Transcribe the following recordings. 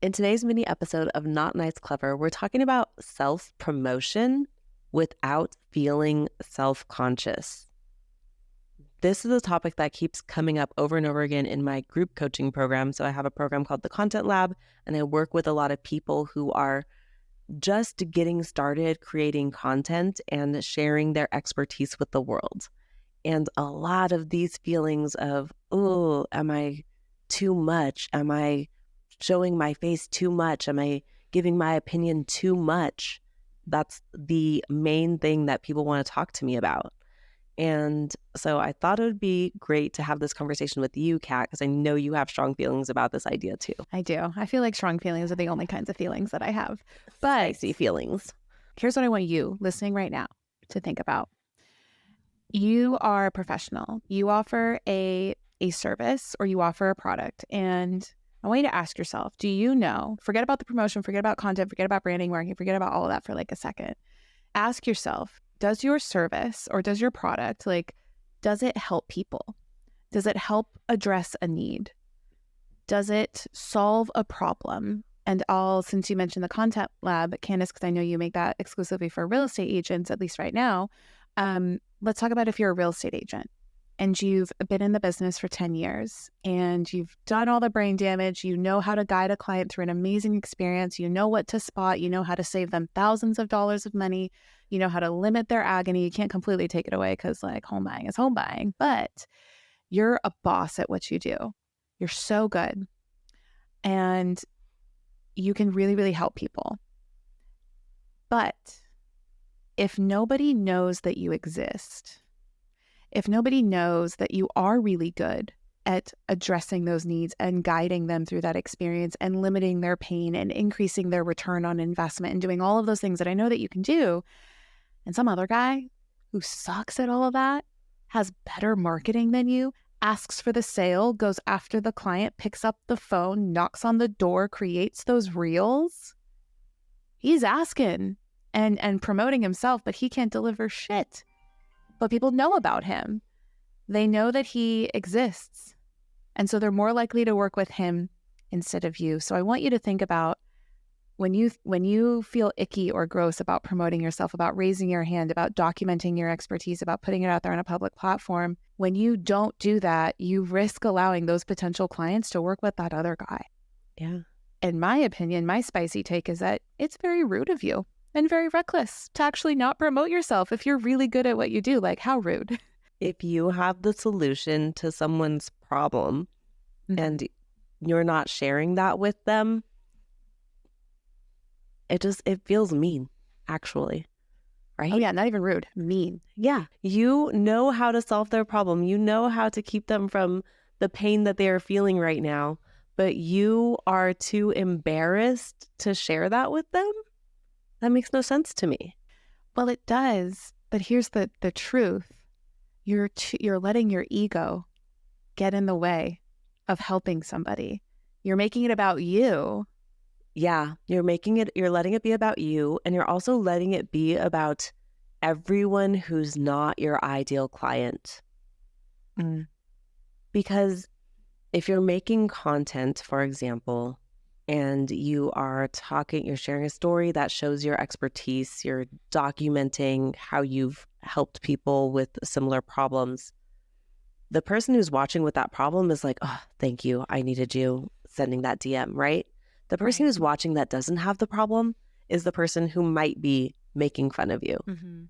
In today's mini episode of Not Nice Clever, we're talking about self-promotion without feeling self-conscious. This is a topic that keeps coming up over and over again in my group coaching program. So I have a program called the Content Lab, and I work with a lot of people who are just getting started creating content and sharing their expertise with the world. And a lot of these feelings of, oh, am I too much? Am I showing my face too much? Am I giving my opinion too much? That's the main thing that people want to talk to me about. And so I thought it would be great to have this conversation with you, Kat, because I know you have strong feelings about this idea too. I do. I feel like strong feelings are the only kinds of feelings that I have. But Spicy feelings. Here's what I want you listening right now to think about. You are a professional. You offer a service or you offer a product. And I want you to ask yourself, do you know, forget about the promotion, forget about content, forget about branding, marketing, forget about all of that for like a second. Ask yourself, does your service or does your product, does it help people? Does it help address a need? Does it solve a problem? And since you mentioned the Content Lab, Candice, because I know you make that exclusively for real estate agents, at least right now, let's talk about if you're a real estate agent and you've been in the business for 10 years and you've done all the brain damage, you know how to guide a client through an amazing experience, you know what to spot, you know how to save them thousands of dollars of money, you know how to limit their agony. You can't completely take it away because home buying is home buying, but you're a boss at what you do. You're so good. And you can really, really help people. But if nobody knows that you exist, if nobody knows that you are really good at addressing those needs and guiding them through that experience and limiting their pain and increasing their return on investment and doing all of those things that I know that you can do, and some other guy who sucks at all of that, has better marketing than you, asks for the sale, goes after the client, picks up the phone, knocks on the door, creates those reels, he's asking and promoting himself, but he can't deliver shit. But people know about him. They know that he exists. And so they're more likely to work with him instead of you. So I want you to think about when you feel icky or gross about promoting yourself, about raising your hand, about documenting your expertise, about putting it out there on a public platform, when you don't do that, you risk allowing those potential clients to work with that other guy. Yeah. In my opinion, my spicy take is that it's very rude of you and very reckless to actually not promote yourself if you're really good at what you do. How rude. If you have the solution to someone's problem and you're not sharing that with them, it feels mean, actually. Right? Oh yeah, not even rude, mean. Yeah. You know how to solve their problem. You know how to keep them from the pain that they are feeling right now, but you are too embarrassed to share that with them? That makes no sense to me. Well, it does, but here's the truth. You're letting your ego get in the way of helping somebody. You're making it about you. Yeah, you're letting it be about you, and you're also letting it be about everyone who's not your ideal client. Because if you're making content, for example, and you're sharing a story that shows your expertise, you're documenting how you've helped people with similar problems, the person who's watching with that problem is like, oh, thank you, I needed you sending that DM, right? The person who's watching that doesn't have the problem is the person who might be making fun of you,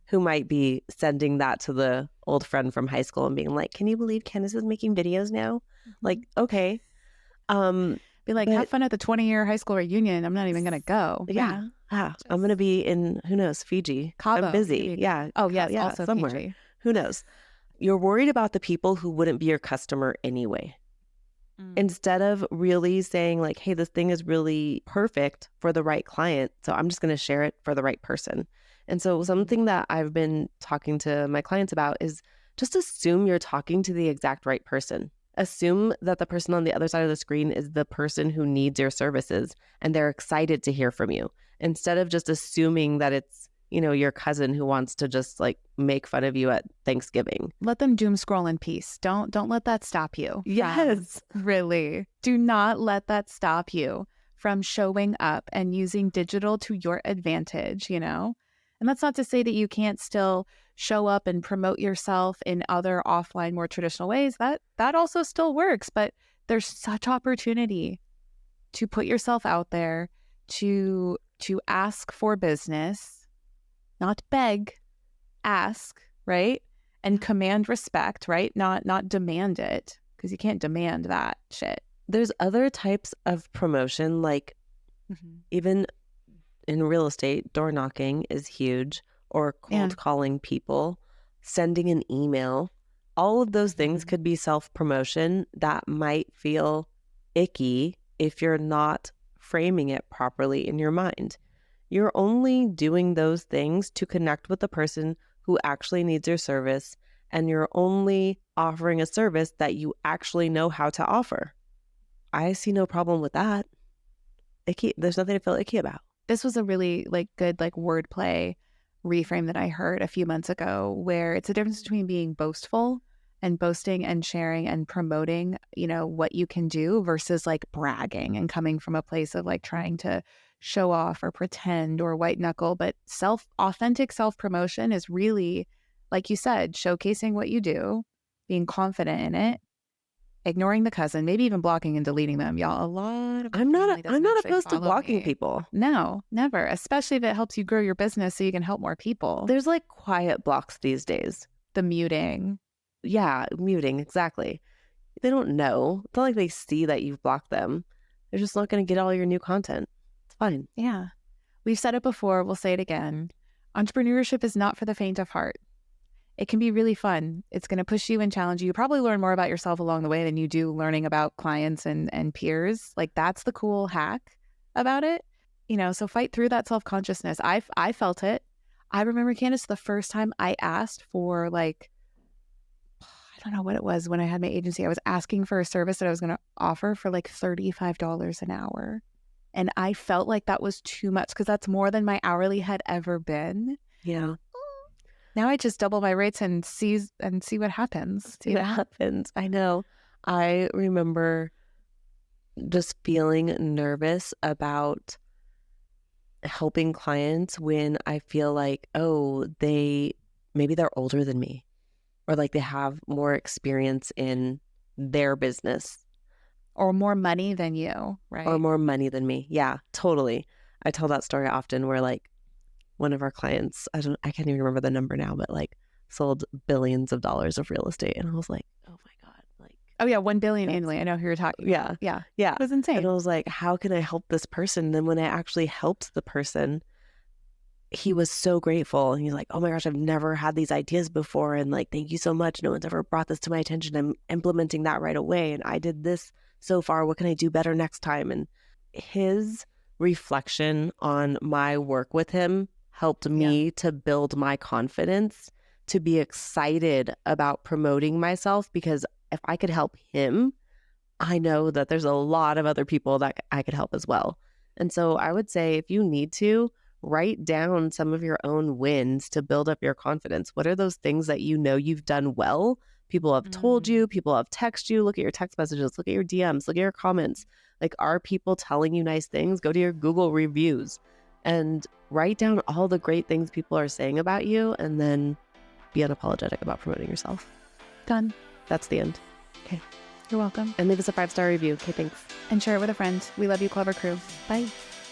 who might be sending that to the old friend from high school and being like, can you believe Candice is making videos now? Okay. Be like, have fun at the 20-year high school reunion. I'm not even going to go. Yeah. I'm going to be in, who knows, Fiji. Cabo. I'm busy. Yeah. Oh, yes. Yeah, also somewhere. Fiji. Who knows? You're worried about the people who wouldn't be your customer anyway. Instead of really saying hey, this thing is really perfect for the right client, so I'm just going to share it for the right person. And so something that I've been talking to my clients about is just assume you're talking to the exact right person. Assume that the person on the other side of the screen is the person who needs your services and they're excited to hear from you, instead of just assuming that it's your cousin who wants to just make fun of you at Thanksgiving. Let them doom scroll in peace. Don't let that stop you. Yes. Really. Do not let that stop you from showing up and using digital to your advantage, you know? And that's not to say that you can't still show up and promote yourself in other offline, more traditional ways. That also still works, but there's such opportunity to put yourself out there, to ask for business, not beg, ask, right? And command respect, right? Not demand it, because you can't demand that shit. There's other types of promotion, like even in real estate, door knocking is huge, or cold calling people, sending an email. All of those things could be self-promotion that might feel icky if you're not framing it properly in your mind. You're only doing those things to connect with the person who actually needs your service, and you're only offering a service that you actually know how to offer. I see no problem with that. There's nothing to feel icky about. This was a really good wordplay reframe that I heard a few months ago, where it's a difference between being boastful and boasting and sharing and promoting, what you can do, versus bragging and coming from a place of trying to show off or pretend or white knuckle. But authentic self-promotion is really, like you said, showcasing what you do, being confident in it, ignoring the cousin, maybe even blocking and deleting them. Y'all, a lot of I'm not opposed to blocking people. No, never. Especially if it helps you grow your business so you can help more people. There's quiet blocks these days. The muting. Yeah, muting, exactly. They don't know. It's not like they see that you've blocked them. They're just not going to get all your new content. It's fine. Yeah. We've said it before. We'll say it again. Entrepreneurship is not for the faint of heart. It can be really fun. It's going to push you and challenge you. You probably learn more about yourself along the way than you do learning about clients and peers. That's the cool hack about it. So fight through that self-consciousness. I felt it. I remember, Candice, the first time I asked for I don't know what it was when I had my agency. I was asking for a service that I was going to offer for $35 an hour. And I felt like that was too much, because that's more than my hourly had ever been. Yeah. Now I just double my rates and see what happens. See what happens. I know. I remember just feeling nervous about helping clients when I feel like, maybe they're older than me, or they have more experience in their business. Or more money than you, right? Or more money than me. Yeah, totally. I tell that story often where one of our clients, I can't even remember the number now, but sold billions of dollars of real estate. And I was like, oh my God. Oh yeah, 1 billion annually. I know who you're talking about. Yeah. Yeah. It was insane. And I was like, how can I help this person? And then when I actually helped the person, he was so grateful. And he's like, oh my gosh, I've never had these ideas before. And thank you so much. No one's ever brought this to my attention. I'm implementing that right away. And I did this so far. What can I do better next time? And his reflection on my work with him helped me to build my confidence, to be excited about promoting myself, because if I could help him, I know that there's a lot of other people that I could help as well. And so I would say, if you need to, write down some of your own wins to build up your confidence. What are those things that you've done well? People have told you, people have texted you. Look at your text messages, look at your DMs, look at your comments. Are people telling you nice things? Go to your Google reviews and write down all the great things people are saying about you, and then be unapologetic about promoting yourself. Done. That's the end. Okay. You're welcome. And leave us a 5-star review. Okay, thanks. And share it with a friend. We love you, Clever Crew. Bye.